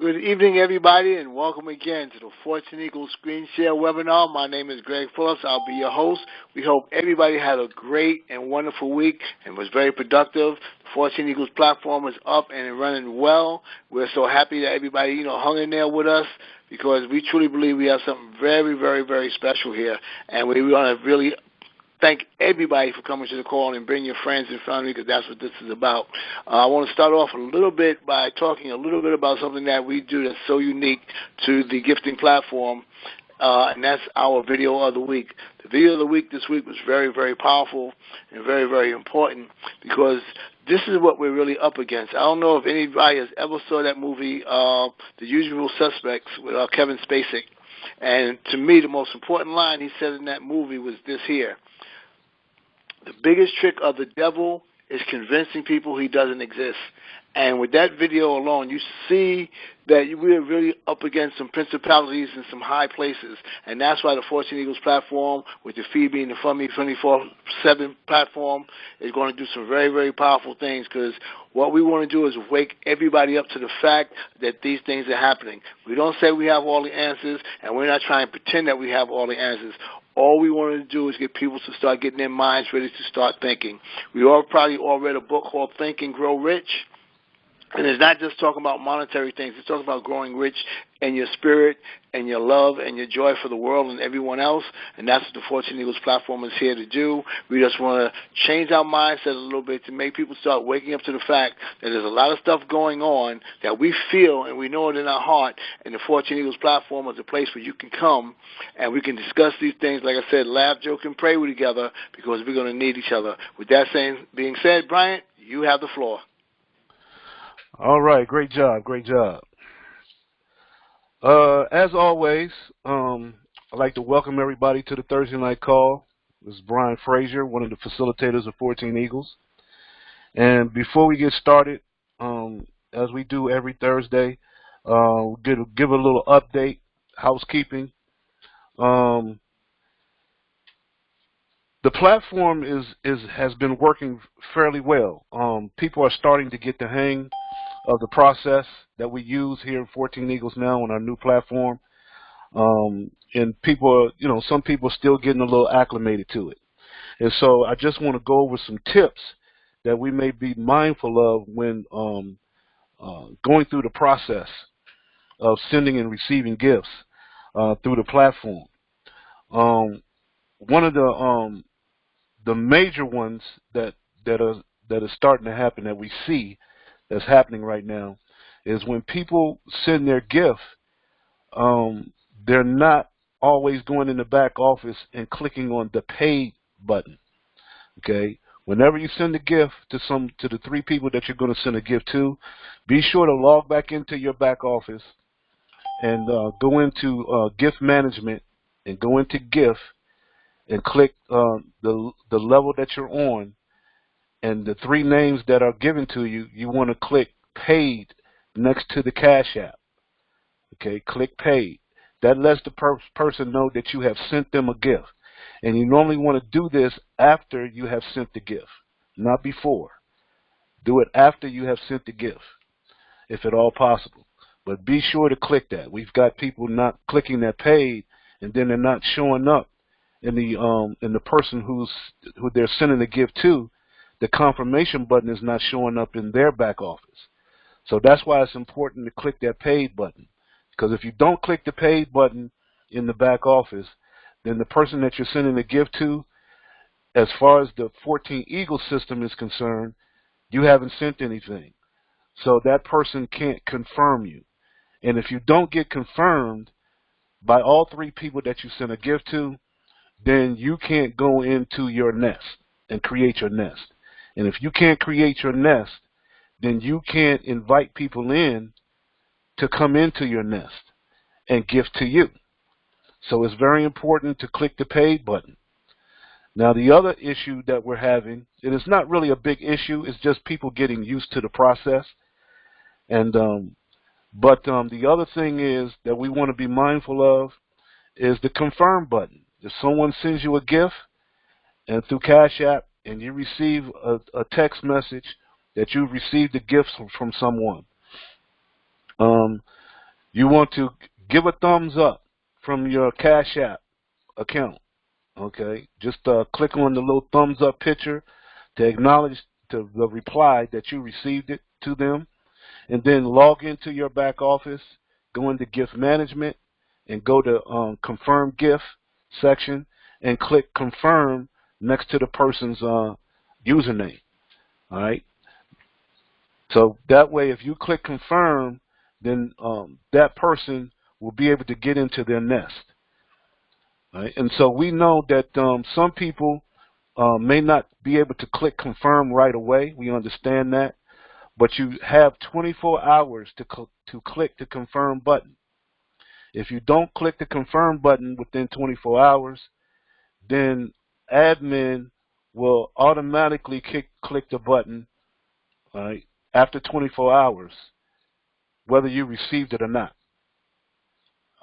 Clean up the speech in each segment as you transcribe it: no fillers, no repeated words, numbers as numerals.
Good evening, everybody, and welcome again to the Fortune Eagles Screen Share webinar. My name is Greg Phillips. I'll be your host. We hope everybody had a great and wonderful week and was very productive. The Fortune Eagles platform is up and running well. We're so happy that everybody, hung in there with us because we truly believe we have something very, very, very special here, and we want to really thank everybody for coming to the call and bring your friends and family because that's what this is about. I want to start off a little bit by talking a little bit about something that we do that's so unique to the gifting platform, and that's our video of the week. The video of the week this week was very, very powerful and very, very important because this is what we're really up against. I don't know if anybody has ever saw that movie, The Usual Suspects, with Kevin Spacey. And to me, the most important line he said in that movie was this here: the biggest trick of the devil is convincing people he doesn't exist. And with that video alone, you see that we're really up against some principalities and some high places. And that's why the Fortune Eagles platform, with the Feed Me and the Fund Me 24/7 platform, is going to do some very, very powerful things because what we want to do is wake everybody up to the fact that these things are happening. We don't say we have all the answers, and we're not trying to pretend that we have all the answers. All we want to do is get people to start getting their minds ready to start thinking. We all probably all read a book called Think and Grow Rich. And it's not just talking about monetary things. It's talking about growing rich in your spirit and your love and your joy for the world and everyone else. And that's what the Fortune Eagles platform is here to do. We just want to change our mindset a little bit to make people start waking up to the fact that there's a lot of stuff going on that we feel and we know it in our heart. And the Fortune Eagles platform is a place where you can come and we can discuss these things, like I said, laugh, joke, and pray together because we're going to need each other. With that being said, Bryant, you have the floor. All right, great job, great job. As always, I'd like to welcome everybody to the Thursday night call. This is Brian Frazier, one of the facilitators of 14 Eagles. And before we get started, as we do every Thursday, give a little update, housekeeping. The platform has been working fairly well. People are starting to get the hang of the process that we use here at 14 Eagles now on our new platform. And people are, some people are still getting a little acclimated to it. And so I just want to go over some tips that we may be mindful of when going through the process of sending and receiving gifts through the platform. One of the major ones that is starting to happen that we see that's happening right now is when people send their gift, they're not always going in the back office and clicking on the paid button. Okay, whenever you send a gift to the three people that you're going to send a gift to, be sure to log back into your back office and go into gift management and go into gift and click the level that you're on. And the three names that are given to you, you want to click paid next to the Cash App. Okay, click paid. That lets the person know that you have sent them a gift. And you normally want to do this after you have sent the gift, not before. Do it after you have sent the gift, if at all possible. But be sure to click that. We've got people not clicking that paid, and then they're not showing up in the person who they're sending the gift to. The confirmation button is not showing up in their back office. So that's why it's important to click that paid button. Because if you don't click the paid button in the back office, then the person that you're sending the gift to, as far as the 14 Eagle system is concerned, you haven't sent anything. So that person can't confirm you. And if you don't get confirmed by all three people that you send a gift to, then you can't go into your nest and create your nest. And if you can't create your nest, then you can't invite people in to come into your nest and gift to you. So it's very important to click the paid button. Now, the other issue that we're having, and it's not really a big issue, it's just people getting used to the process. And but the other thing is that we want to be mindful of is the confirm button. If someone sends you a gift and through Cash App, and you receive a text message that you've received a gift from someone, you want to give a thumbs up from your Cash App account. Okay, just click on the little thumbs up picture to acknowledge the reply that you received it to them, and then log into your back office, go into gift management, and go to confirm gift section and click confirm next to the person's username. All right. So that way, if you click confirm, then that person will be able to get into their nest. Right? And so we know that some people may not be able to click confirm right away. We understand that. But you have 24 hours to click the confirm button. If you don't click the confirm button within 24 hours, then admin will automatically click the button, right, after 24 hours, whether you received it or not.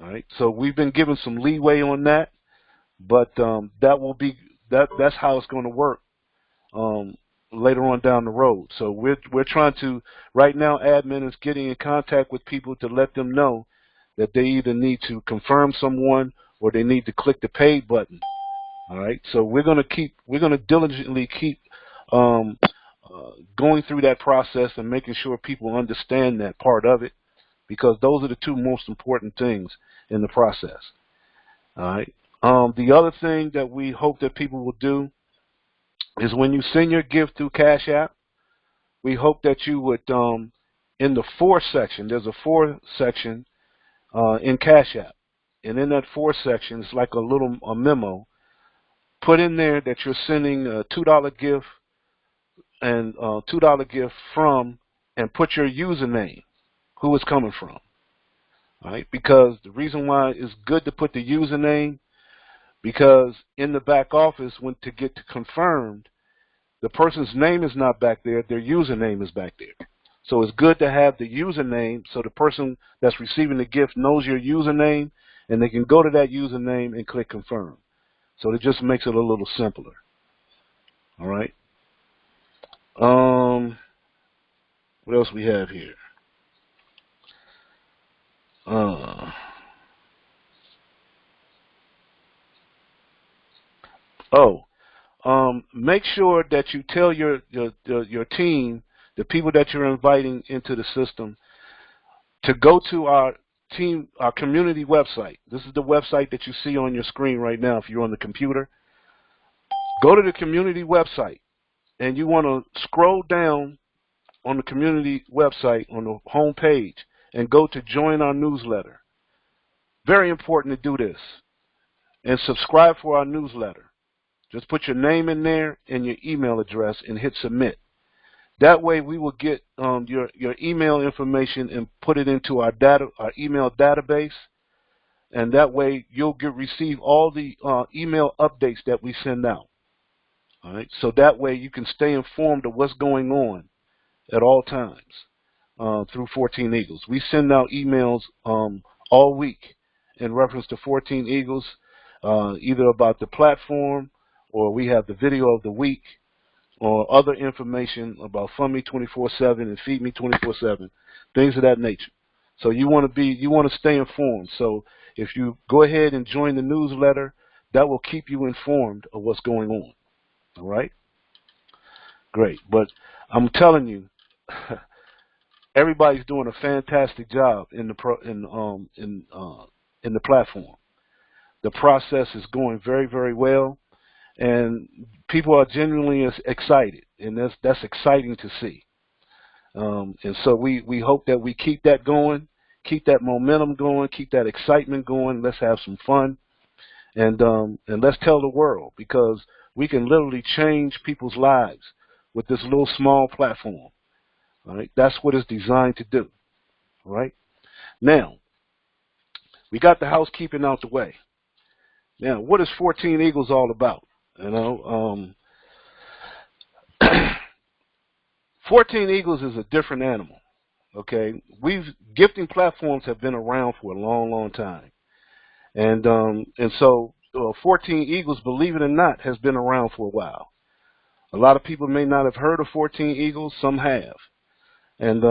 All right. So we've been given some leeway on that, but that's how it's going to work later on down the road. So we're trying to, right now, admin is getting in contact with people to let them know that they either need to confirm someone or they need to click the pay button. All right. So we're going to diligently keep going through that process and making sure people understand that part of it, because those are the two most important things in the process. All right. The other thing that we hope that people will do is when you send your gift through Cash App, we hope that you would, in the for section, there's a for section in Cash App. And in that for section, it's like a memo. Put in there that you're sending a $2 gift and $2 gift from, and put your username, who it's coming from. All right? Because the reason why it's good to put the username, because in the back office, when to get confirmed, the person's name is not back there, their username is back there. So it's good to have the username so the person that's receiving the gift knows your username, and they can go to that username and click confirm. So it just makes it a little simpler. All right. What else we have here? Make sure that you tell your team, the people that you're inviting into the system, to go to our community website. This is the website that you see on your screen right now if you're on the computer. Go to the community website, and you want to scroll down on the community website on the home page and go to join our newsletter. Very important to do this. And subscribe for our newsletter. Just put your name in there and your email address and hit submit. That way we will get your email information and put it into our email database, and that way you'll receive all the email updates that we send out. All right, so that way you can stay informed of what's going on at all times through 14 Eagles. We send out emails all week in reference to 14 Eagles, either about the platform, or we have the video of the week, or other information about Fund Me 24/7 and Feed Me 24/7, things of that nature. So you want to stay informed. So if you go ahead and join the newsletter, that will keep you informed of what's going on. All right, great. But I'm telling you, everybody's doing a fantastic job in the platform. The process is going very, very well. And people are genuinely excited, and that's exciting to see. And so we hope that we keep that going, keep that momentum going, keep that excitement going. Let's have some fun, and let's tell the world, because we can literally change people's lives with this little small platform. All right, that's what it's designed to do. All right. Now we got the housekeeping out the way. Now, what is 14 Eagles all about? 14 Eagles is a different animal. Okay, gifting platforms have been around for a long, long time, and so 14 Eagles, believe it or not, has been around for a while. A lot of people may not have heard of 14 Eagles. Some have, and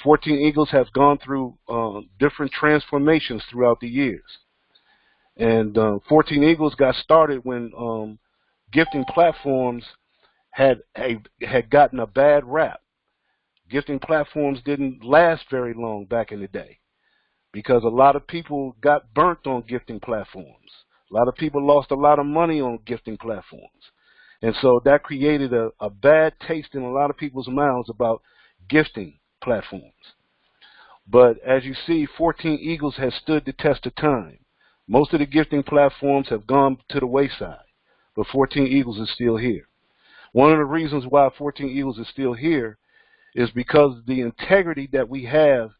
14 Eagles have gone through different transformations throughout the years. And 14 Eagles got started when gifting platforms had gotten a bad rap. Gifting platforms didn't last very long back in the day because a lot of people got burnt on gifting platforms. A lot of people lost a lot of money on gifting platforms. And so that created a bad taste in a lot of people's mouths about gifting platforms. But as you see, 14 Eagles has stood the test of time. Most of the gifting platforms have gone to the wayside, but 14 Eagles is still here. One of the reasons why 14 Eagles is still here is because of the integrity that we have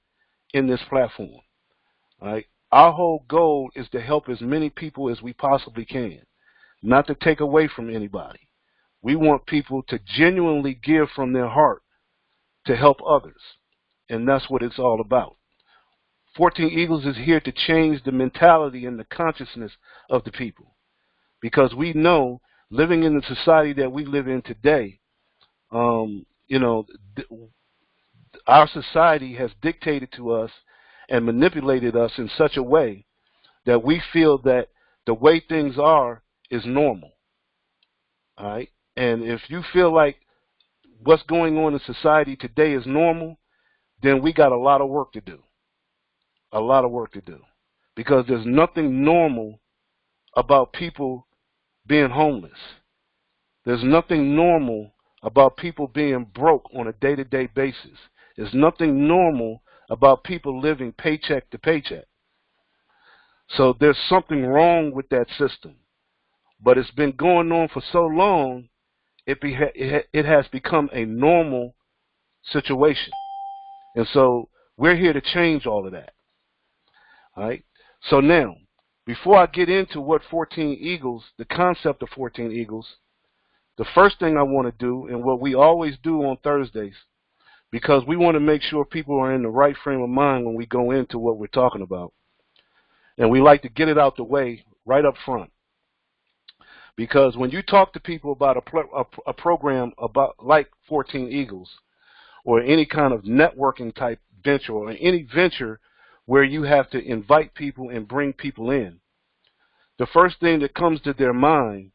in this platform. Right? Our whole goal is to help as many people as we possibly can, not to take away from anybody. We want people to genuinely give from their heart to help others, and that's what it's all about. 14 Eagles is here to change the mentality and the consciousness of the people, because we know, living in the society that we live in today, our society has dictated to us and manipulated us in such a way that we feel that the way things are is normal. All right? And if you feel like what's going on in society today is normal, then we got a lot of work to do. A lot of work to do. Because there's nothing normal about people being homeless. There's nothing normal about people being broke on a day-to-day basis. There's nothing normal about people living paycheck to paycheck. So there's something wrong with that system. But it's been going on for so long, it has become a normal situation. And so we're here to change all of that. All right? So now, before I get into what 14 Eagles, the concept of 14 Eagles, the first thing I want to do, and what we always do on Thursdays, because we want to make sure people are in the right frame of mind when we go into what we're talking about. And we like to get it out the way right up front. Because when you talk to people about a program about like 14 Eagles, or any kind of networking type venture, or any venture where you have to invite people and bring people in, the first thing that comes to their mind,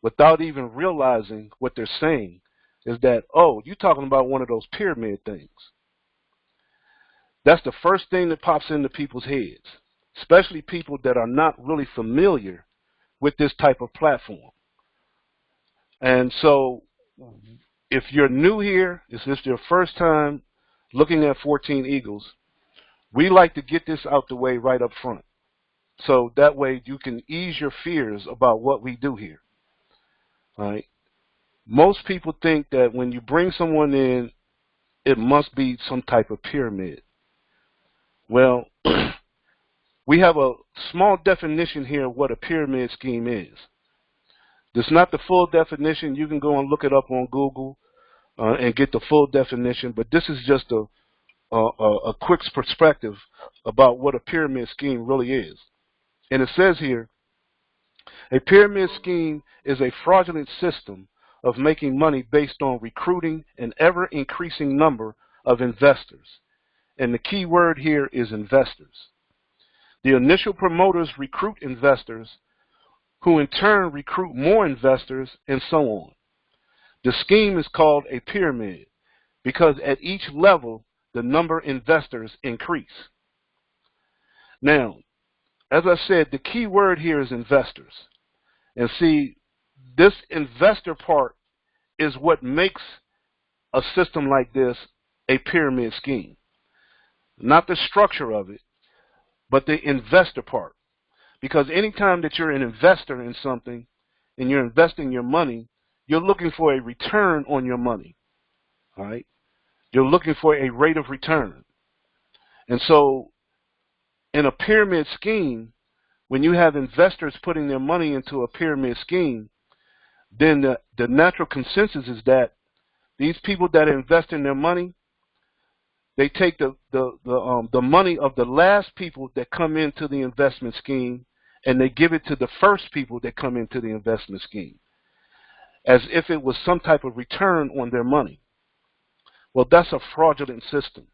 without even realizing what they're saying, is that, oh, you're talking about one of those pyramid things. That's the first thing that pops into people's heads, especially people that are not really familiar with this type of platform. And so if you're new here, if this is your first time looking at 14 Eagles, we like to get this out the way right up front. So that way you can ease your fears about what we do here. All right? Most people think that when you bring someone in, it must be some type of pyramid. Well, we have a small definition here of what a pyramid scheme is. It's not the full definition. You can go and look it up on Google and get the full definition, but this is just a quick perspective about what a pyramid scheme really is. And it says here, a pyramid scheme is a fraudulent system of making money based on recruiting an ever-increasing number of investors. And the key word here is investors. The initial promoters recruit investors, who in turn recruit more investors, and so on. The scheme is called a pyramid because at each level, the number of investors increase. Now, as I said, the key word here is investors. And see, this investor part is what makes a system like this a pyramid scheme. Not the structure of it, but the investor part. Because anytime that you're an investor in something and you're investing your money, you're looking for a return on your money. All right? You're looking for a rate of return. And so in a pyramid scheme, when you have investors putting their money into a pyramid scheme, then the natural consensus is that these people that invest in their money, they take the money of the last people that come into the investment scheme and they give it to the first people that come into the investment scheme, as if it was some type of return on their money. Well, that's a fraudulent system.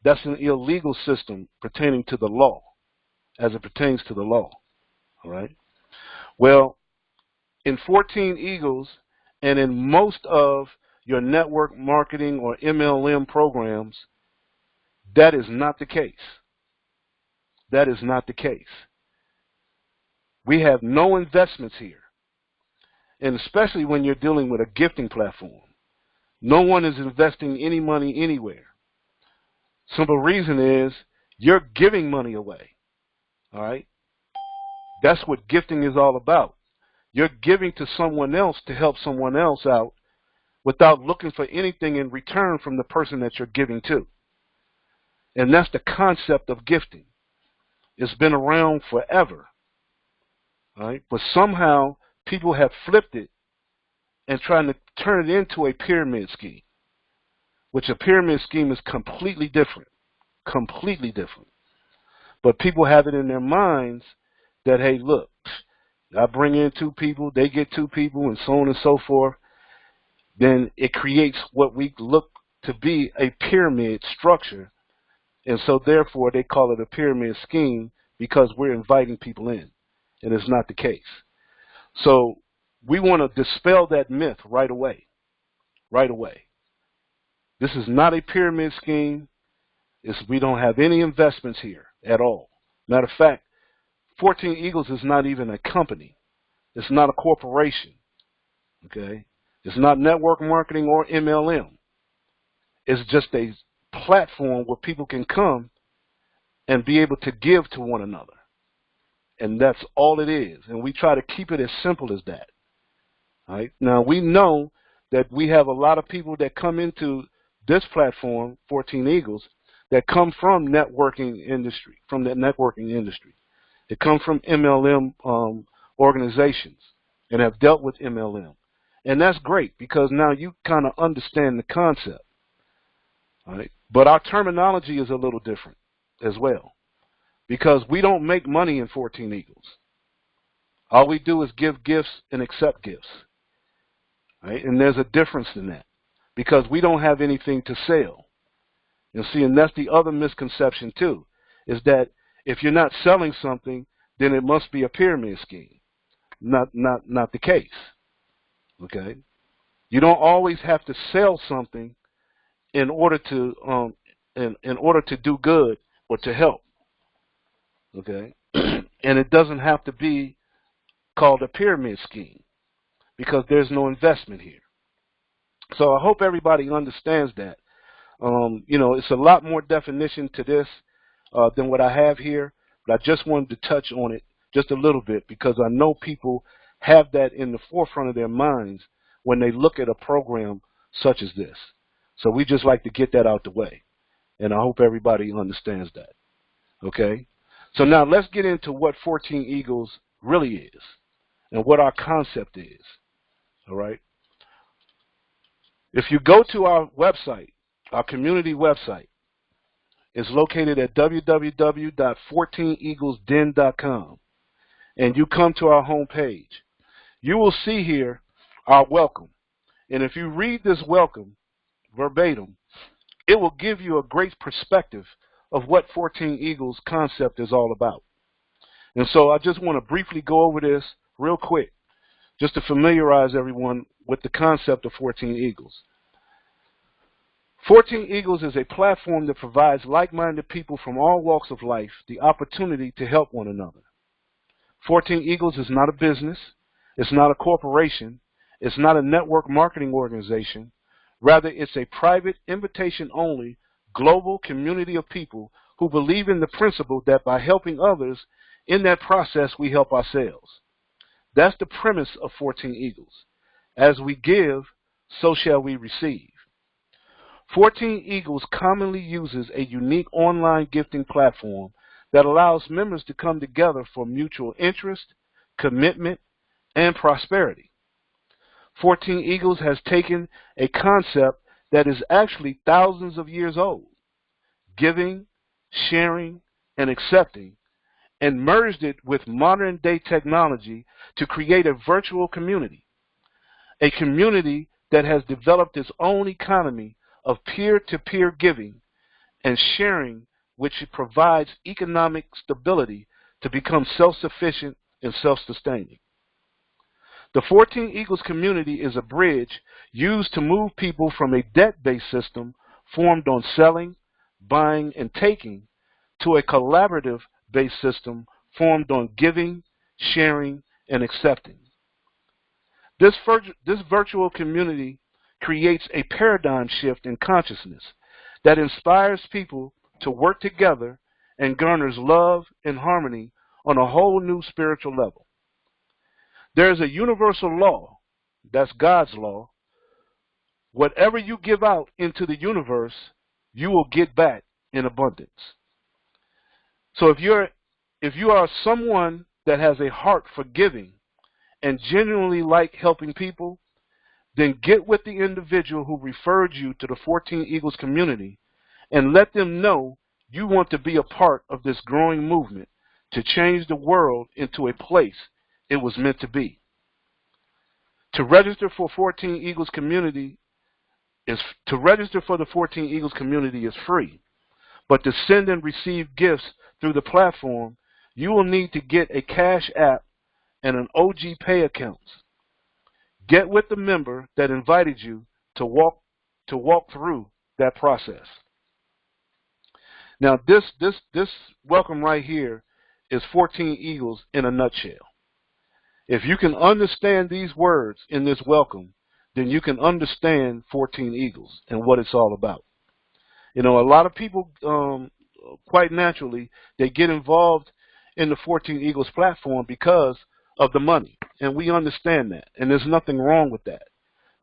That's an illegal system pertaining to the law, as it pertains to the law. All right. Well, in 14 Eagles and in most of your network marketing or MLM programs, that is not the case. That is not the case. We have no investments here. And especially when you're dealing with a gifting platform. No one is investing any money anywhere. Simple reason is you're giving money away. All right? That's what gifting is all about. You're giving to someone else to help someone else out without looking for anything in return from the person that you're giving to. And that's the concept of gifting. It's been around forever. All right? But somehow people have flipped it and trying to turn it into a pyramid scheme, which a pyramid scheme is completely different. Completely different. But people have it in their minds that, hey, look, I bring in 2 people, they get 2 people, and so on and so forth. Then it creates what we look to be a pyramid structure. And so therefore they call it a pyramid scheme because we're inviting people in. And it's not the case. So we want to dispel that myth right away. Right away. This is not a pyramid scheme. We don't have any investments here at all. Matter of fact, 14 Eagles is not even a company. It's not a corporation. Okay? It's not network marketing or MLM. It's just a platform where people can come and be able to give to one another. And that's all it is. And we try to keep it as simple as that. All right? Now, we know that we have a lot of people that come into this platform, 14 Eagles, that come from the networking industry. They come from MLM organizations and have dealt with MLM. And that's great because now you kind of understand the concept. All right? But our terminology is a little different as well because we don't make money in 14 Eagles. All we do is give gifts and accept gifts. Right? And there's a difference in that because we don't have anything to sell. You see, and that's the other misconception too, is that if you're not selling something, then it must be a pyramid scheme. Not the case. Okay? You don't always have to sell something in order to do good or to help. Okay? And it doesn't have to be called a pyramid scheme because there's no investment here. So I hope everybody understands that. It's a lot more definition to this than what I have here, but I just wanted to touch on it just a little bit because I know people have that in the forefront of their minds when they look at a program such as this. So we just like to get that out the way, and I hope everybody understands that. Okay? So now let's get into what 14 Eagles really is and what our concept is. All right? If you go to our website, our community website, it's located at www.14eaglesden.com, and you come to our home page. You will see here our welcome. And if you read this welcome verbatim, it will give you a great perspective of what 14 Eagles concept is all about. And so I just want to briefly go over this real quick, just to familiarize everyone with the concept of 14 Eagles. 14 Eagles is a platform that provides like-minded people from all walks of life the opportunity to help one another. 14 Eagles is not a business. It's not a corporation. It's not a network marketing organization. Rather, it's a private, invitation-only, global community of people who believe in the principle that by helping others, in that process, we help ourselves. That's the premise of 14 Eagles. As we give, so shall we receive. 14 Eagles commonly uses a unique online gifting platform that allows members to come together for mutual interest, commitment, and prosperity. 14 Eagles has taken a concept that is actually thousands of years old, giving, sharing, and accepting, and merged it with modern-day technology to create a virtual community, a community that has developed its own economy of peer-to-peer giving and sharing, which provides economic stability to become self-sufficient and self-sustaining. The 14 Eagles community is a bridge used to move people from a debt-based system formed on selling, buying, and taking to a collaborative-based system formed on giving, sharing, and accepting. This virtual community creates a paradigm shift in consciousness that inspires people to work together and garners love and harmony on a whole new spiritual level. There is a universal law, that's God's law. Whatever you give out into the universe, you will get back in abundance. So if you are someone that has a heart for giving and genuinely like helping people, then get with the individual who referred you to the 14 Eagles community and let them know you want to be a part of this growing movement to change the world into a place it was meant to be. To register for the 14 Eagles community is free, but to send and receive gifts through the platform, you will need to get a Cash App and an OG Pay account. Get with the member that invited you to walk through that process. Now, this welcome right here is 14 Eagles in a nutshell. If you can understand these words in this welcome, then you can understand 14 Eagles and what it's all about. You know, a lot of people, quite naturally, they get involved in the 14 Eagles platform because of the money, and we understand that, and there's nothing wrong with that,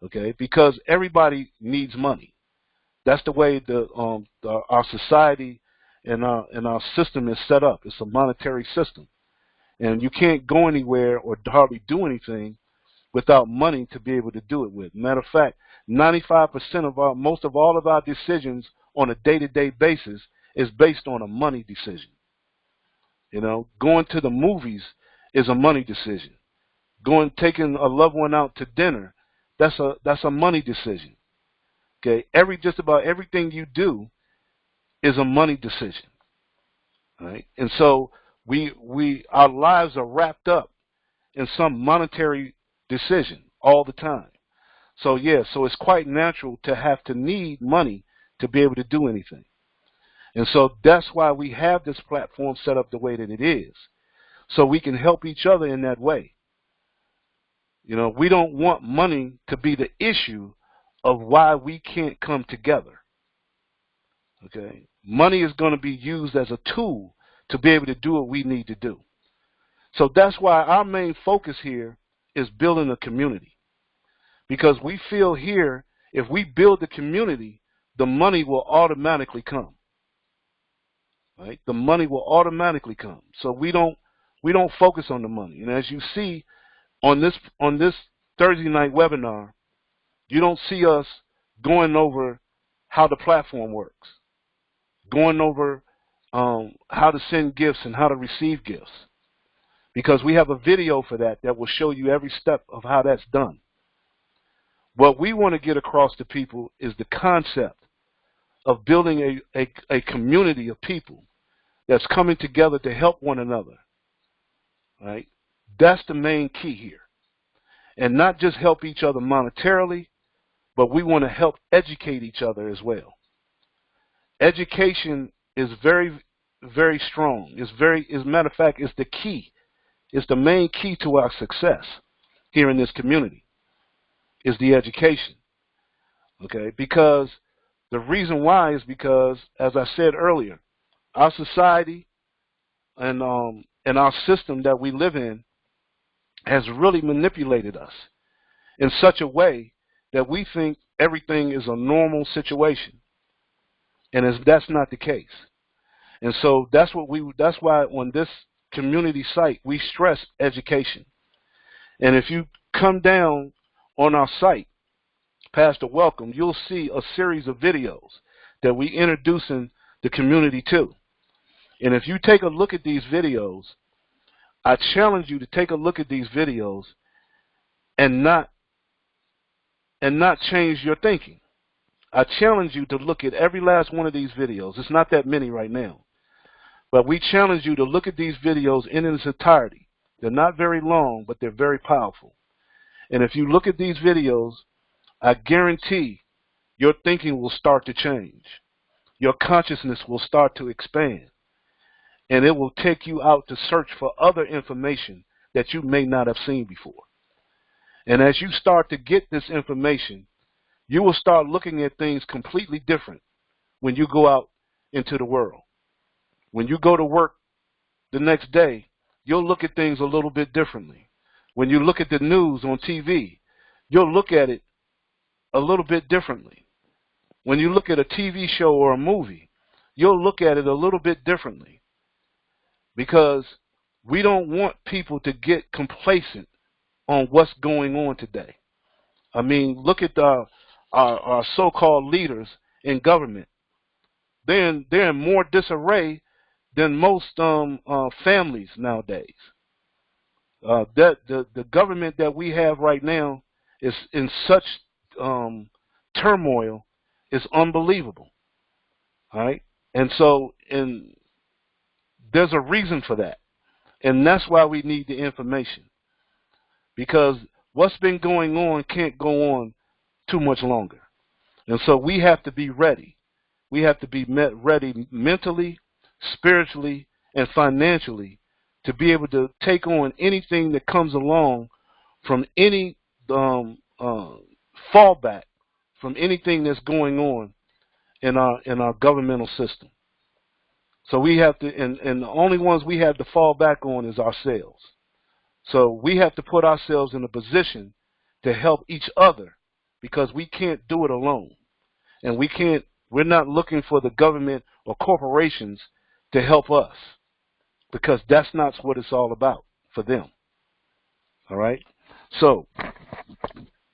okay? Because everybody needs money. That's the way our society and our system is set up. It's a monetary system, and you can't go anywhere or hardly do anything without money to be able to do it with. Matter of fact, 95% of most of all of our decisions on a day-to-day basis is based on a money decision. You know, going to the movies is a money decision. Taking a loved one out to dinner, that's a money decision. Okay, just about everything you do is a money decision. Right? And so our lives are wrapped up in some monetary decision all the time. So yeah, so it's quite natural to have to need money to be able to do anything. And so that's why we have this platform set up the way that it is, so we can help each other in that way. You know, we don't want money to be the issue of why we can't come together. Okay? Money is going to be used as a tool to be able to do what we need to do. So that's why our main focus here is building a community. Because we feel here, if we build the community, the money will automatically come. Right? The money will automatically come. So we don't focus on the money. And as you see on this Thursday night webinar, you don't see us going over how the platform works, going over how to send gifts and how to receive gifts, because we have a video for that will show you every step of how that's done. What we want to get across to people is the concept of building a community of people that's coming together to help one another. Right? That's the main key here. And not just help each other monetarily, but we want to help educate each other as well. Education is very, very strong. As a matter of fact, it's the key. It's the main key to our success here in this community, is the education. Okay? Because the reason why is because, as I said earlier, our society and our system that we live in has really manipulated us in such a way that we think everything is a normal situation, and that's not the case. And so that's why on this community site we stress education. And if you come down on our site past the welcome, you'll see a series of videos that we introducing the community to. And if you take a look at these videos, I challenge you to take a look at these videos and not change your thinking. I challenge you to look at every last one of these videos. It's not that many right now. But we challenge you to look at these videos in its entirety. They're not very long, but they're very powerful. And if you look at these videos, I guarantee your thinking will start to change. Your consciousness will start to expand. And it will take you out to search for other information that you may not have seen before. And as you start to get this information, you will start looking at things completely different when you go out into the world. When you go to work the next day, you'll look at things a little bit differently. When you look at the news on TV, you'll look at it a little bit differently. When you look at a TV show or a movie, you'll look at it a little bit differently. Because we don't want people to get complacent on what's going on today. I mean, look at our so-called leaders in government. They're in more disarray than most families nowadays. The government that we have right now is in such turmoil, is unbelievable. All right, and there's a reason for that, and that's why we need the information, because what's been going on can't go on too much longer, and so we have to be ready. We have to be ready mentally, spiritually, and financially to be able to take on anything that comes along from any fallback from anything that's going on in our governmental system. So we have to, and the only ones we have to fall back on is ourselves. So we have to put ourselves in a position to help each other, because we can't do it alone, and we're not looking for the government or corporations to help us, because that's not what it's all about for them. All right? So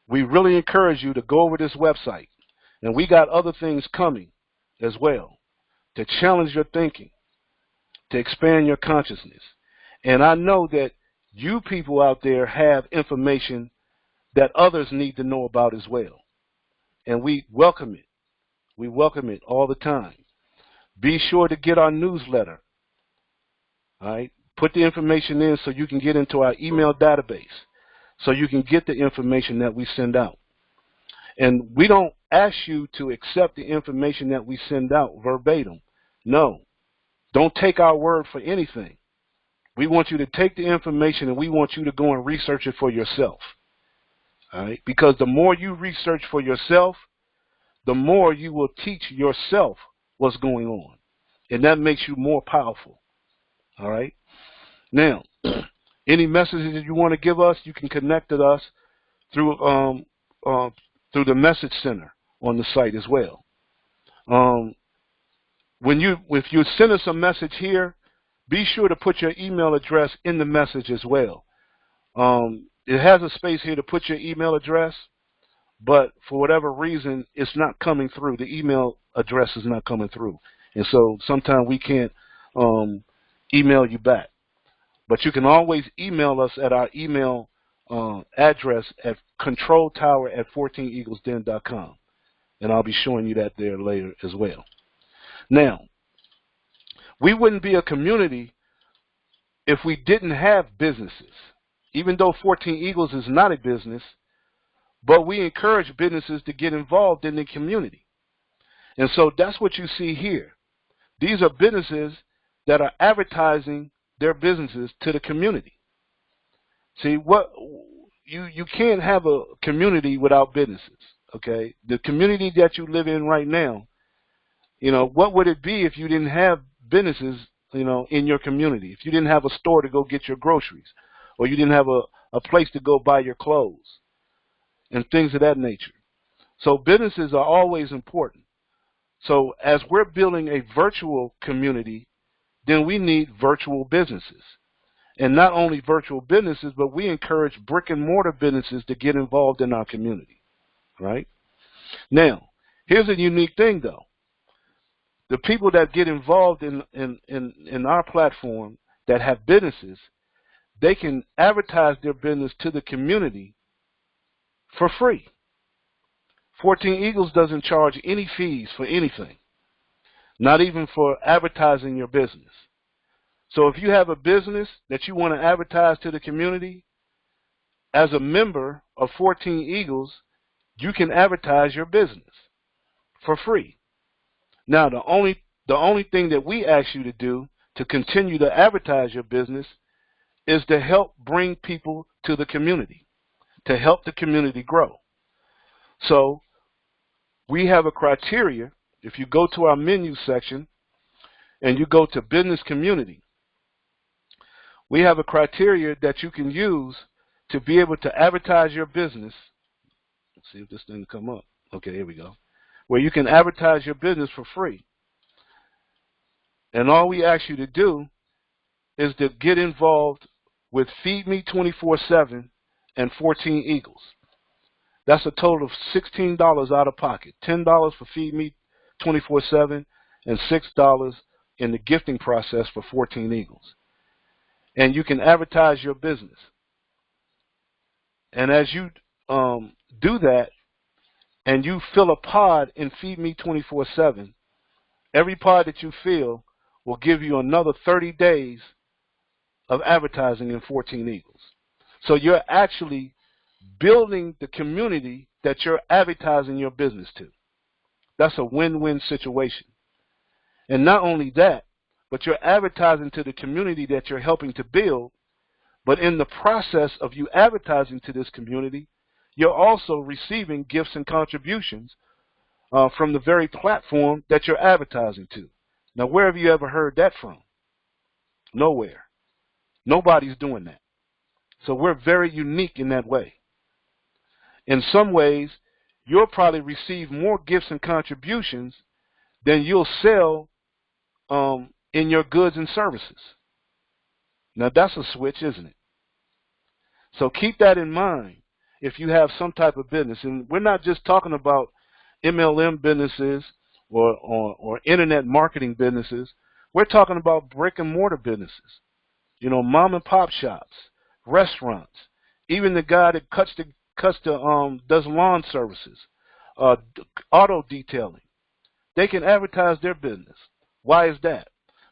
we really encourage you to go over this website, and we got other things coming as well to challenge your thinking, to expand your consciousness. And I know that you people out there have information that others need to know about as well, and we welcome it. We welcome it all the time. Be sure to get our newsletter. All right? Put the information in so you can get into our email database, so you can get the information that we send out. And we don't ask you to accept the information that we send out verbatim. No. Don't take our word for anything. We want you to take the information, and we want you to go and research it for yourself. All right? Because the more you research for yourself, the more you will teach yourself what's going on. And that makes you more powerful. All right? Now, any messages that you want to give us, you can connect with us through the message center on the site as well. If you send us a message here, be sure to put your email address in the message as well. It has a space here to put your email address, but for whatever reason, it's not coming through. The email address is not coming through. And so sometimes we can't email you back. But you can always email us at our email address at controltower@14eaglesden.com. And I'll be showing you that there later as well. Now, we wouldn't be a community if we didn't have businesses. Even though 14 Eagles is not a business, but we encourage businesses to get involved in the community. And so that's what you see here. These are businesses that are advertising their businesses to the community. See, what you can't have a community without businesses, okay? The community that you live in right now, what would it be if you didn't have businesses, in your community? If you didn't have a store to go get your groceries, or you didn't have a place to go buy your clothes, and things of that nature. So businesses are always important. So as we're building a virtual community, then we need virtual businesses. And not only virtual businesses, but we encourage brick and mortar businesses to get involved in our community, right? Now, here's a unique thing though. The people that get involved in our platform that have businesses, they can advertise their business to the community for free. 14 Eagles doesn't charge any fees for anything, not even for advertising your business. So if you have a business that you want to advertise to the community, as a member of 14 Eagles, you can advertise your business for free. Now, the only thing that we ask you to do to continue to advertise your business is to help bring people to the community, to help the community grow. So we have a criteria. If you go to our menu section and you go to business community, we have a criteria that you can use to be able to advertise your business. Let's see if this thing will come up. Okay, here we go. Where you can advertise your business for free. And all we ask you to do is to get involved with Feed Me 24/7 and 14 Eagles. That's a total of $16 out of pocket. $10 for Feed Me 24/7 and $6 in the gifting process for 14 Eagles. And you can advertise your business. And as you do that, and you fill a pod in Feed Me 24/7, every pod that you fill will give you another 30 days of advertising in 14 Eagles. So you're actually building the community that you're advertising your business to. That's a win-win situation. And not only that, but you're advertising to the community that you're helping to build, but in the process of you advertising to this community, you're also receiving gifts and contributions from the very platform that you're advertising to. Now, where have you ever heard that from? Nowhere. Nobody's doing that. So we're very unique in that way. In some ways, you'll probably receive more gifts and contributions than you'll sell in your goods and services. Now, that's a switch, isn't it? So keep that in mind if you have some type of business. And we're not just talking about MLM businesses or internet marketing businesses. We're talking about brick and mortar businesses. You know, mom and pop shops, restaurants, even the guy that does lawn services, auto detailing. They can advertise their business. Why is that?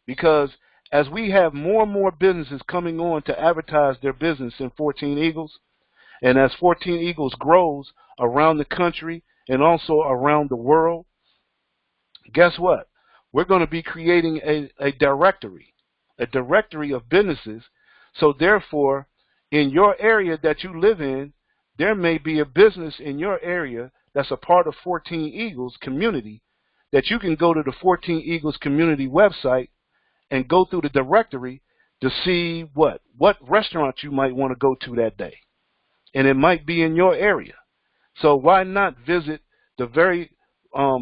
Because as we have more and more businesses coming on to advertise their business in 14 Eagles, and as 14 Eagles grows around the country and also around the world, guess what? We're going to be creating a directory of businesses. So therefore, in your area that you live in, there may be a business in your area that's a part of 14 Eagles community that you can go to the 14 Eagles community website and go through the directory to see what restaurant you might want to go to that day. And it might be in your area. So why not visit the very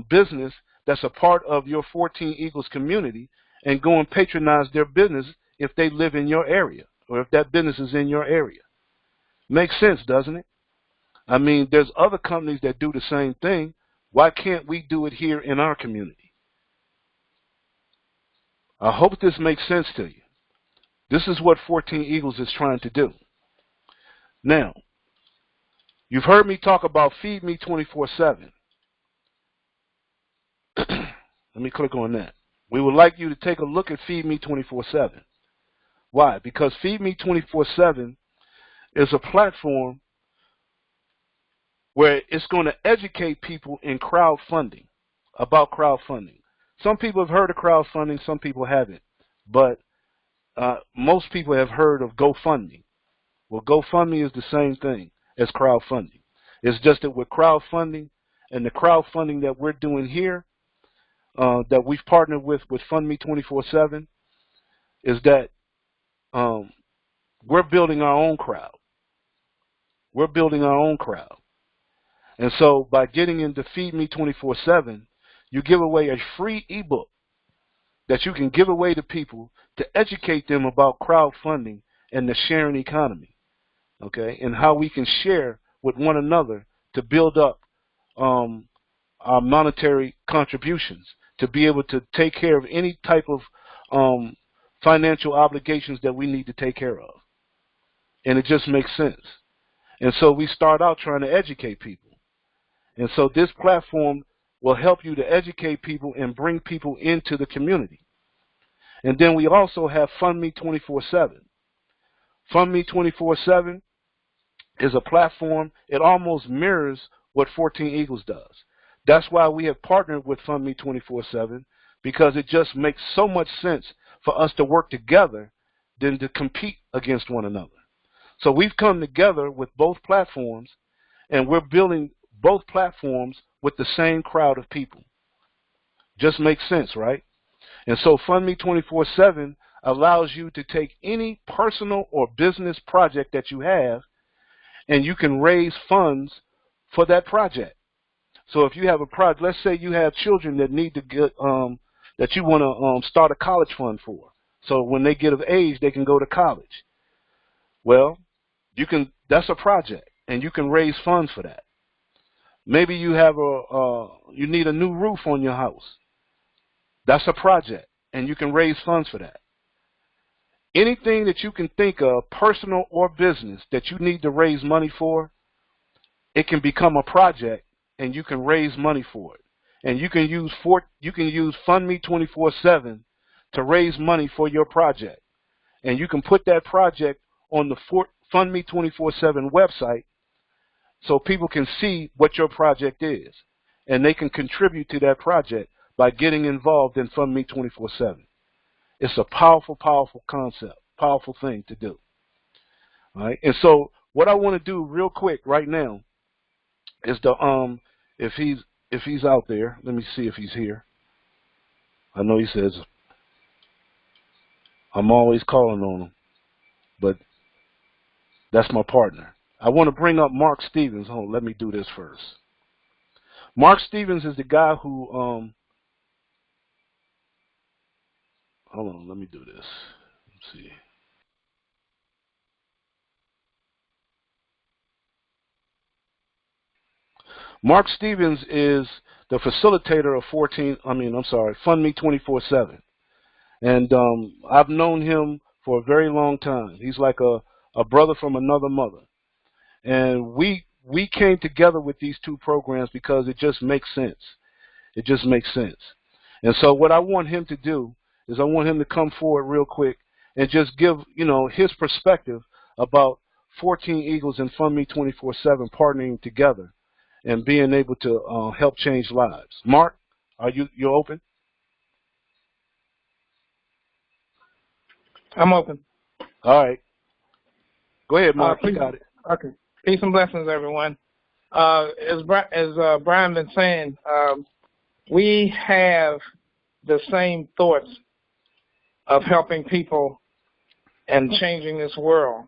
business that's a part of your 14 Eagles community and go and patronize their business if they live in your area or if that business is in your area? Makes sense, doesn't it? I mean, there's other companies that do the same thing. Why can't we do it here in our community? I hope this makes sense to you. This is what 14 Eagles is trying to do. Now, you've heard me talk about Feed Me 24/7. Let me click on that. We would like you to take a look at Feed Me 24/7. Why? Because Feed Me 24/7 is a platform where it's going to educate people in crowdfunding, about crowdfunding. Some people have heard of crowdfunding, some people haven't. But most people have heard of GoFundMe. Well, GoFundMe is the same thing as crowdfunding. It's just that with crowdfunding and the crowdfunding that we're doing here, that we've partnered with Fund Me 24/7, is that we're building our own crowd. We're building our own crowd. And so by getting into Feed Me 24/7, you give away a free ebook that you can give away to people to educate them about crowdfunding and the sharing economy, okay, and how we can share with one another to build up our monetary contributions, to be able to take care of any type of financial obligations that we need to take care of. And it just makes sense. And so we start out trying to educate people. And so this platform will help you to educate people and bring people into the community. And then we also have Fund Me 24/7. Fund Me 24/7 is a platform. It almost mirrors what 14 Eagles does. That's why we have partnered with Fund Me 24/7, because it just makes so much sense for us to work together than to compete against one another. So we've come together with both platforms, and we're building both platforms with the same crowd of people. Just makes sense, right? And so Fund Me 24/7 allows you to take any personal or business project that you have, and you can raise funds for that project. So if you have a project, let's say you have children that need to get, that you want to start a college fund for. So when they get of age, they can go to college. Well, that's a project, and you can raise funds for that. Maybe you have you need a new roof on your house. That's a project, and you can raise funds for that. Anything that you can think of, personal or business, that you need to raise money for, it can become a project, and you can raise money for it. And you can use Fund Me 24/7 to raise money for your project. And you can put that project on the Fund Me 24/7 website so people can see what your project is. And they can contribute to that project by getting involved in Fund Me 24/7. It's a powerful, powerful concept, powerful thing to do. All right. And so what I want to do real quick right now is to if he's out there, let me see if he's here. I know he says I'm always calling on him, but that's my partner. I want to bring up Mark Stevens. Hold on, let me do this first. Mark Stevens is the guy who hold on, let me do this. Let's see. Mark Stevens is the facilitator of Fund Me 24/7. And I've known him for a very long time. He's like a brother from another mother. And we came together with these two programs because it just makes sense. It just makes sense. And so what I want him to do is I want him to come forward real quick and just give, his perspective about 14 Eagles and Fund Me 24/7 partnering together and being able to help change lives. Mark, you're open? I'm open. All right. Go ahead, Mark. You got it. Okay. Peace and blessings, everyone. As Brian been saying, we have the same thoughts of helping people and changing this world.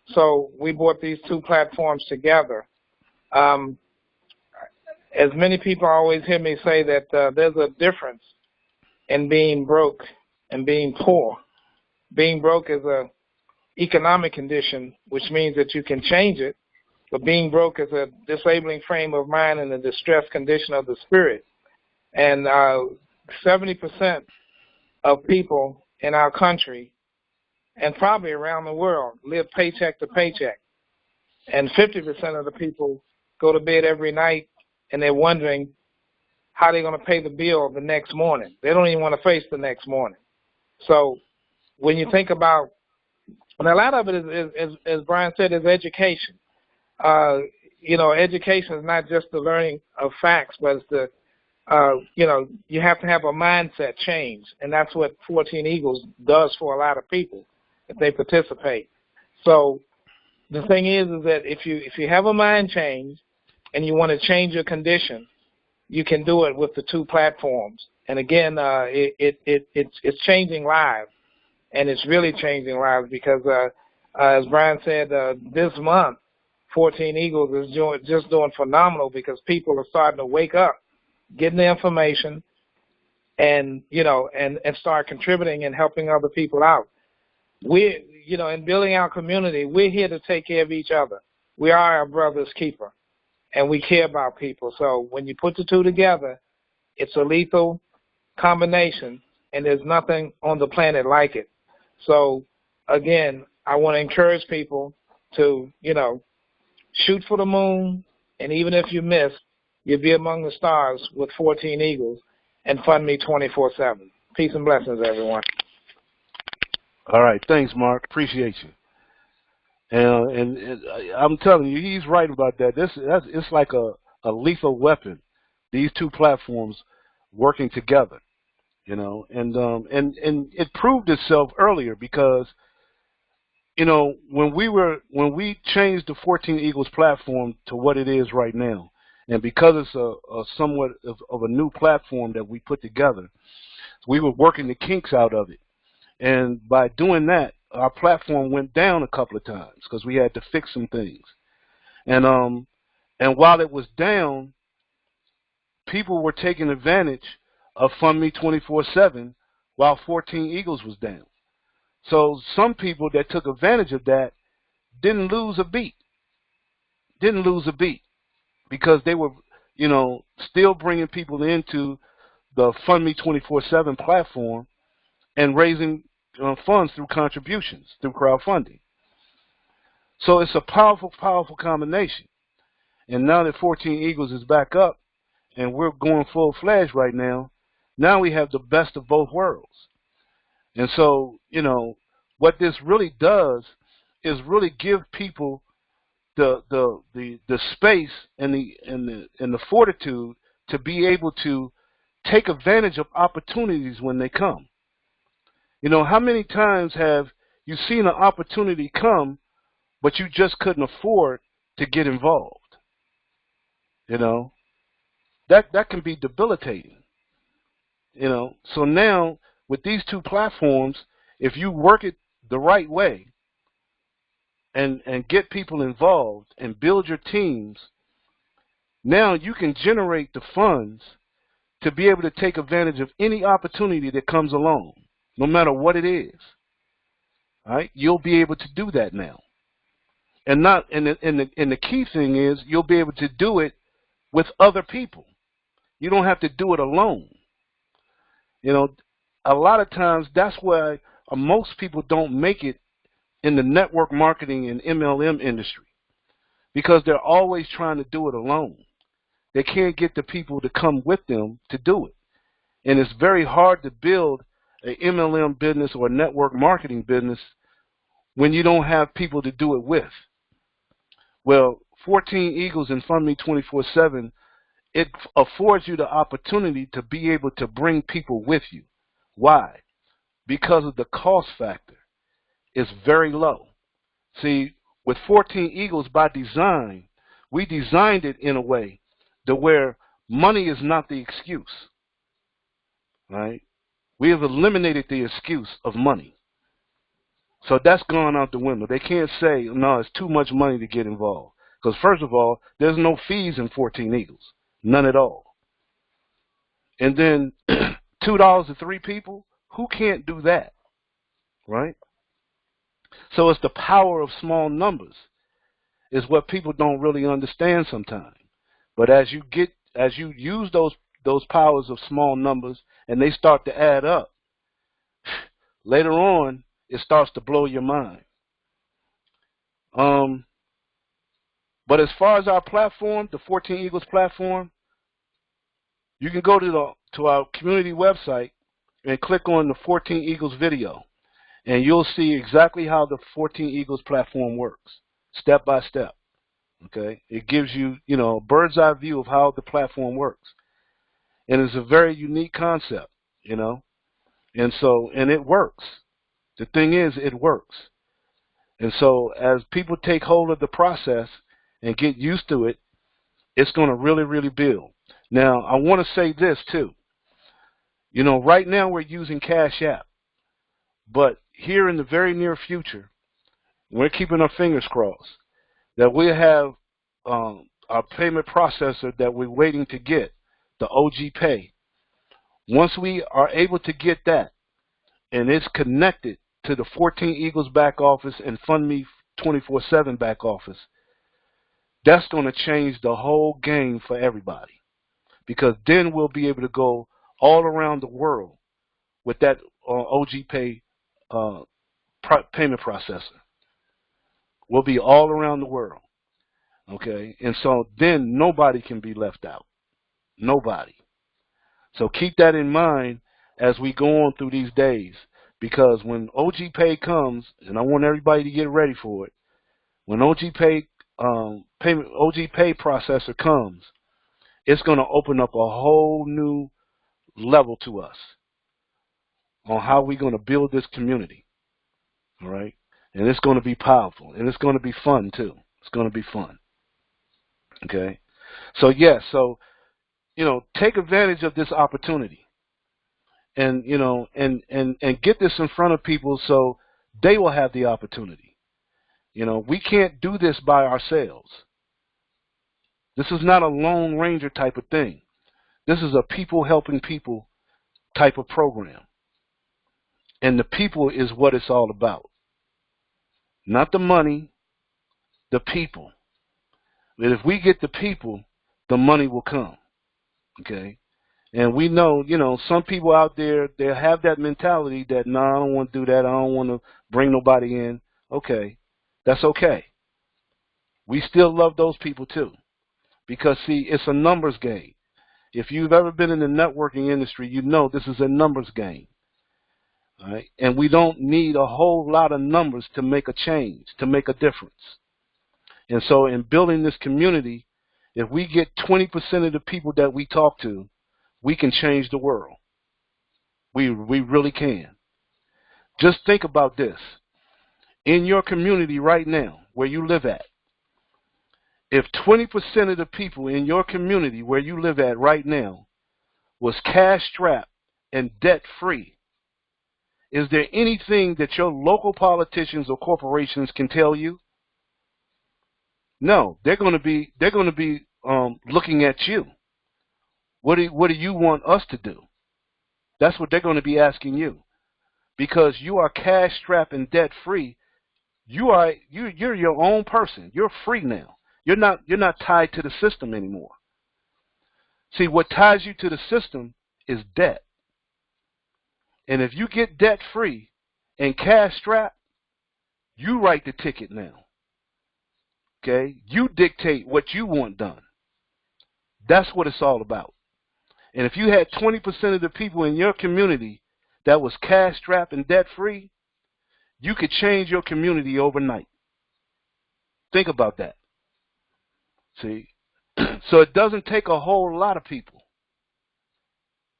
So we brought these two platforms together. As many people always hear me say that there's a difference in being broke and being poor. Being broke is a economic condition, which means that you can change it, but being broke is a disabling frame of mind and a distressed condition of the spirit. And 70% of people in our country and probably around the world live paycheck to paycheck. And 50% of the people go to bed every night and they're wondering how they're going to pay the bill the next morning. They don't even want to face the next morning. So when you think about, and a lot of it is as Brian said, is education. Education is not just the learning of facts, but it's the, you have to have a mindset change. And that's what 14 Eagles does for a lot of people if they participate. So the thing is that if you have a mind change and you want to change your condition, you can do it with the two platforms. And again, it's changing lives. And it's really changing lives because, as Brian said, this month, 14 Eagles is just doing phenomenal because people are starting to wake up, getting the information, and start contributing and helping other people out. In building our community, we're here to take care of each other. We are our brother's keeper, and we care about people. So when you put the two together, it's a lethal combination, and there's nothing on the planet like it. So, again, I want to encourage people to, shoot for the moon, and even if you miss, you'll be among the stars with 14 Eagles and Fund Me 24/7. Peace and blessings, everyone. All right, thanks, Mark. Appreciate you. And I'm telling you, he's right about that. It's like a lethal weapon. These two platforms working together, you know, and it proved itself earlier because, you know, when we changed the 14 Eagles platform to what it is right now, and because it's a somewhat of a new platform that we put together, we were working the kinks out of it, and by doing that, our platform went down a couple of times because we had to fix some things, and while it was down, people were taking advantage of Fund Me 24/7 while 14 Eagles was down. So some people that took advantage of that didn't lose a beat. Didn't lose a beat because they were, you know, still bringing people into the Fund Me 24/7 platform and raising funds through contributions, through crowdfunding. So it's a powerful, powerful combination. And now that 14 Eagles is back up and we're going full-fledged right now, now we have the best of both worlds. And so, you know, what this really does is really give people the space and the fortitude to be able to take advantage of opportunities when they come. You know, how many times have you seen an opportunity come, but you just couldn't afford to get involved? You know, that can be debilitating. You know, so now with these two platforms, if you work it the right way and get people involved and build your teams, now you can generate the funds to be able to take advantage of any opportunity that comes along, no matter what it is. All right, you'll be able to do that now, and the key thing is you'll be able to do it with other people. You don't have to do it alone. You know, a lot of times that's why most people don't make it in the network marketing and MLM industry, because they're always trying to do it alone. They can't get the people to come with them to do it. And it's very hard to build an MLM business or a network marketing business when you don't have people to do it with. Well, 14 Eagles and Fund Me 24/7, it affords you the opportunity to be able to bring people with you. Why? Because of the cost factor. It's very low. See, with 14 Eagles by design, we designed it in a way to where money is not the excuse. Right? We have eliminated the excuse of money. So that's gone out the window. They can't say, no, it's too much money to get involved. Because first of all, there's no fees in 14 Eagles. None at all. And then $2 to 3 people, who can't do that? Right? So it's the power of small numbers is what people don't really understand sometimes. But as you use those powers of small numbers and they start to add up, later on it starts to blow your mind. But as far as our platform, the 14 Eagles platform, you can go to our community website and click on the 14 Eagles video, and you'll see exactly how the 14 Eagles platform works, step by step. Okay, it gives you, you know, a bird's eye view of how the platform works, and it's a very unique concept, you know, and it works. The thing is, it works, and so as people take hold of the process and get used to it, it's going to really, really build. Now, I want to say this too. You know, right now we're using Cash App, but here in the very near future, we're keeping our fingers crossed that we have our payment processor that we're waiting to get, the OG Pay. Once we are able to get that, and it's connected to the 14 Eagles back office and Fund Me 24/7 back office, that's going to change the whole game for everybody. Because then we'll be able to go all around the world with that OG Pay payment processor. We'll be all around the world, okay? And so then nobody can be left out. Nobody. So keep that in mind as we go on through these days, because when OG Pay comes, and I want everybody to get ready for it, when OG Pay processor comes, it's going to open up a whole new level to us on how we're going to build this community. All right? And it's going to be powerful, and it's going to be fun too. It's going to be fun. Okay? So yes, take advantage of this opportunity. And and get this in front of people so they will have the opportunity. We can't do this by ourselves. This is not a Lone Ranger type of thing. This is a people helping people type of program. And the people is what it's all about. Not the money, the people. But if we get the people, the money will come. Okay? And we know, some people out there, they have that mentality that, no, I don't want to do that. I don't want to bring nobody in. Okay. That's okay. We still love those people too. Because, see, it's a numbers game. If you've ever been in the networking industry, you know this is a numbers game. All right? And we don't need a whole lot of numbers to make a change, to make a difference. And so in building this community, if we get 20% of the people that we talk to, we can change the world. We really can. Just think about this. In your community right now, where you live at, if 20% of the people in your community where you live at right now was cash-strapped and debt-free, is there anything that your local politicians or corporations can tell you? No, they're going to be looking at you. What do you want us to do? That's what they're going to be asking you, because you are cash-strapped and debt-free. You're your own person. You're free now. You're not tied to the system anymore. See, what ties you to the system is debt. And if you get debt-free and cash-strapped, you write the ticket now. Okay? You dictate what you want done. That's what it's all about. And if you had 20% of the people in your community that was cash-strapped and debt-free, you could change your community overnight. Think about that. See? So it doesn't take a whole lot of people.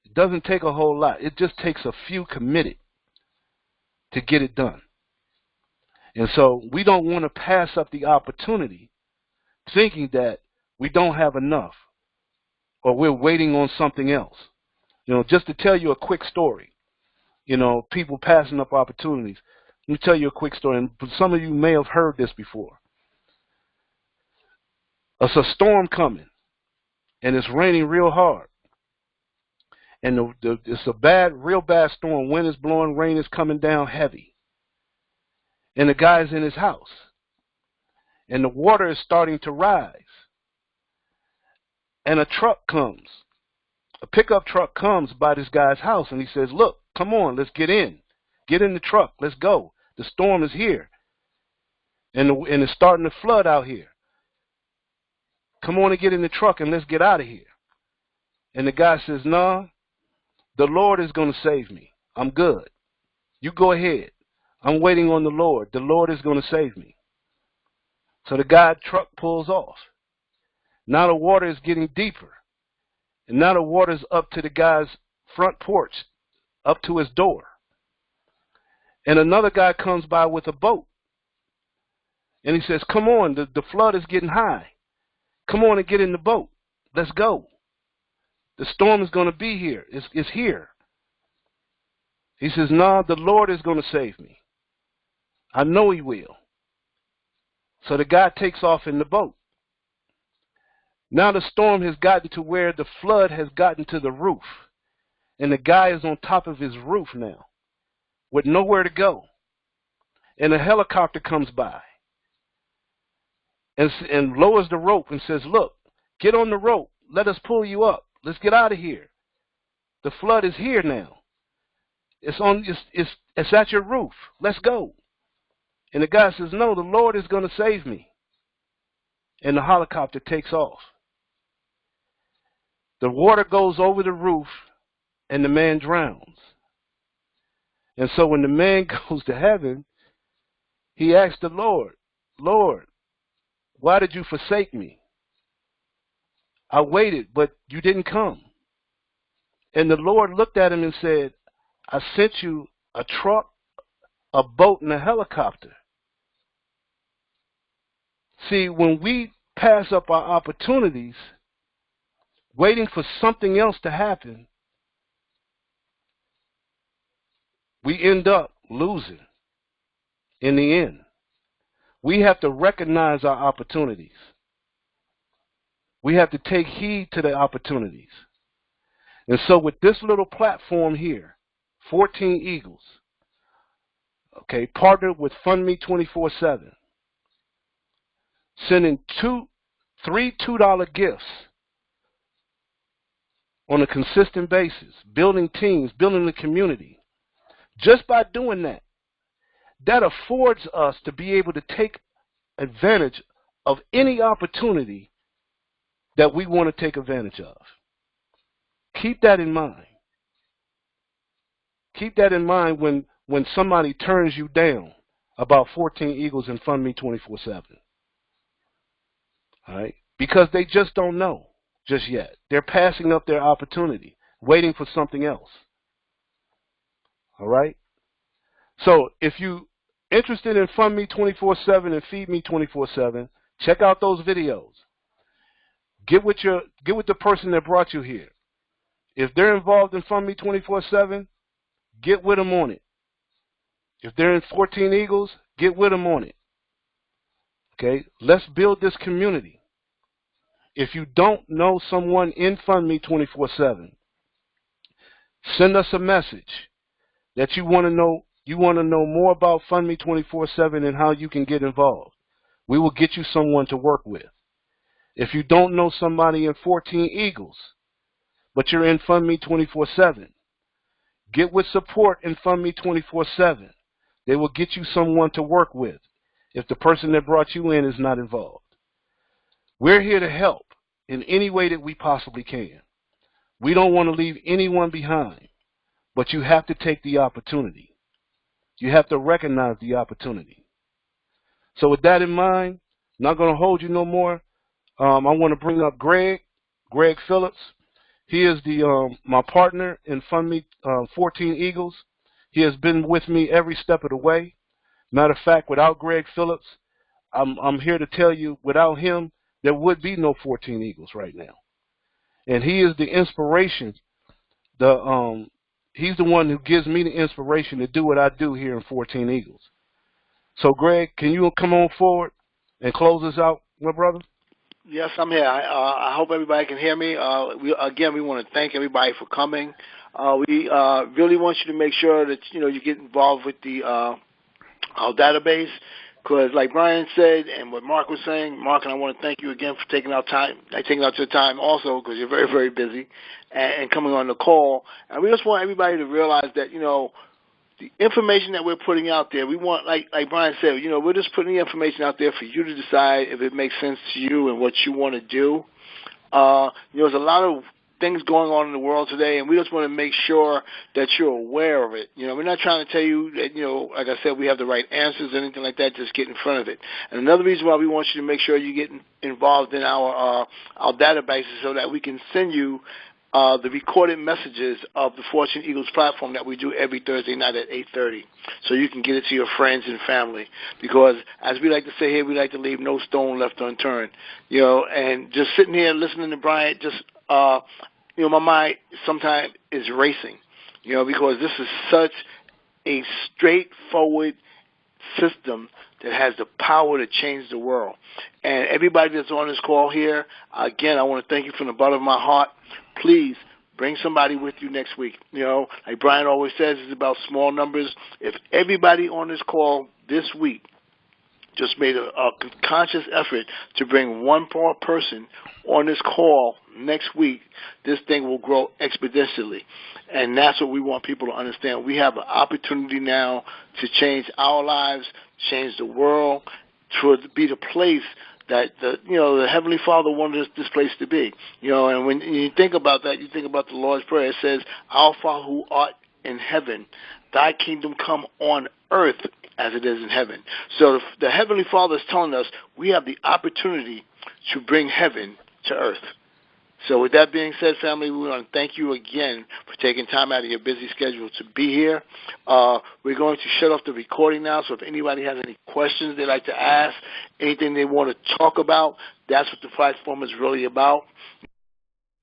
It doesn't take a whole lot. It just takes a few committed to get it done. And so we don't want to pass up the opportunity thinking that we don't have enough or we're waiting on something else. Just to tell you a quick story, people passing up opportunities. Let me tell you a quick story, and some of you may have heard this before. It's a storm coming, and it's raining real hard. And it's a real bad storm. Wind is blowing, rain is coming down heavy. And the guy's in his house. And the water is starting to rise. And a truck comes. A pickup truck comes by this guy's house, and he says, look, come on, let's get in. Get in the truck, let's go. The storm is here. And it's starting to flood out here. Come on and get in the truck and let's get out of here. And the guy says, nah, the Lord is going to save me. I'm good. You go ahead. I'm waiting on the Lord. The Lord is going to save me. So the truck pulls off. Now the water is getting deeper. And now the water's up to the guy's front porch, up to his door. And another guy comes by with a boat. And he says, come on, the flood is getting high. Come on and get in the boat. Let's go. The storm is going to be here. It's here. He says, no, the Lord is going to save me. I know he will. So the guy takes off in the boat. Now the storm has gotten to where the flood has gotten to the roof. And the guy is on top of his roof now with nowhere to go. And a helicopter comes by and lowers the rope and says, look, get on the rope. Let us pull you up. Let's get out of here. The flood is here now. It's at your roof. Let's go. And the guy says, no, the Lord is going to save me. And the helicopter takes off. The water goes over the roof and the man drowns. And so when the man goes to heaven, he asks the Lord, Lord, why did you forsake me? I waited, but you didn't come. And the Lord looked at him and said, I sent you a truck, a boat, and a helicopter. See, when we pass up our opportunities, waiting for something else to happen, we end up losing in the end. We have to recognize our opportunities. We have to take heed to the opportunities. And so with this little platform here, 14 Eagles, okay, partnered with Fund Me 24/7, sending three $2 gifts on a consistent basis, building teams, building the community. Just by doing that, that affords us to be able to take advantage of any opportunity that we want to take advantage of. Keep that in mind. Keep that in mind when somebody turns you down about 14 Eagles and Fund Me 24/7. All right? Because they just don't know just yet. They're passing up their opportunity, waiting for something else. All right? So if you're interested in Fund Me 24/7 and Feed Me 24/7, check out those videos. Get with the person that brought you here. If they're involved in Fund Me 24/7, get with them on it. If they're in 14 Eagles, get with them on it. Okay? Let's build this community. If you don't know someone in Fund Me 24/7, send us a message that you want to know more about Fund Me 24/7 and how you can get involved. We will get you someone to work with. If you don't know somebody in 14 Eagles, but you're in Fund Me 24/7, get with support in Fund Me 24/7. They will get you someone to work with if the person that brought you in is not involved. We're here to help in any way that we possibly can. We don't want to leave anyone behind, but you have to take the opportunity. You have to recognize the opportunity. So with that in mind, I'm not going to hold you no more. I want to bring up Greg Phillips. He is my partner in Fund Me 14 Eagles. He has been with me every step of the way. Matter of fact, without Greg Phillips, I'm here to tell you, without him, there would be no 14 Eagles right now. And he is the inspiration. He's the one who gives me the inspiration to do what I do here in 14 Eagles. So, Greg, can you come on forward and close us out, my brother? Yes, I'm here. I hope everybody can hear me. We want to thank everybody for coming. We really want you to make sure that you get involved with our database, because like Brian said and what Mark was saying, Mark and I want to thank you again for taking out your time also, because you're very, very busy, and coming on the call. And we just want everybody to realize that the information that we're putting out there, we want, like Brian said, we're just putting the information out there for you to decide if it makes sense to you and what you want to do. There's a lot of things going on in the world today, and we just want to make sure that you're aware of it. We're not trying to tell you that, like I said, we have the right answers or anything like that. Just get in front of it. And another reason why we want you to make sure you get involved in our databases, so that we can send you the recorded messages of the 14 Eagles platform that we do every Thursday night at 8:30, so you can get it to your friends and family. Because as we like to say here, we like to leave no stone left unturned. And just sitting here listening to Brian, just my mind sometimes is racing. Because this is such a straightforward system that has the power to change the world. And everybody that's on this call here, again, I want to thank you from the bottom of my heart. Please bring somebody with you next week. Like Brian always says, it's about small numbers. If everybody on this call this week just made a conscious effort to bring one more person on this call next week, this thing will grow exponentially. And that's what we want people to understand. We have an opportunity now to change our lives, change the world, to be the place that the Heavenly Father wanted this place to be. And when you think about that, you think about the Lord's Prayer. It says, "Our Father who art in heaven, thy kingdom come on earth as it is in heaven." So the Heavenly Father is telling us we have the opportunity to bring heaven to earth. So with that being said, family, we want to thank you again for taking time out of your busy schedule to be here. We're going to shut off the recording now, so if anybody has any questions they'd like to ask, anything they want to talk about, that's what the platform is really about.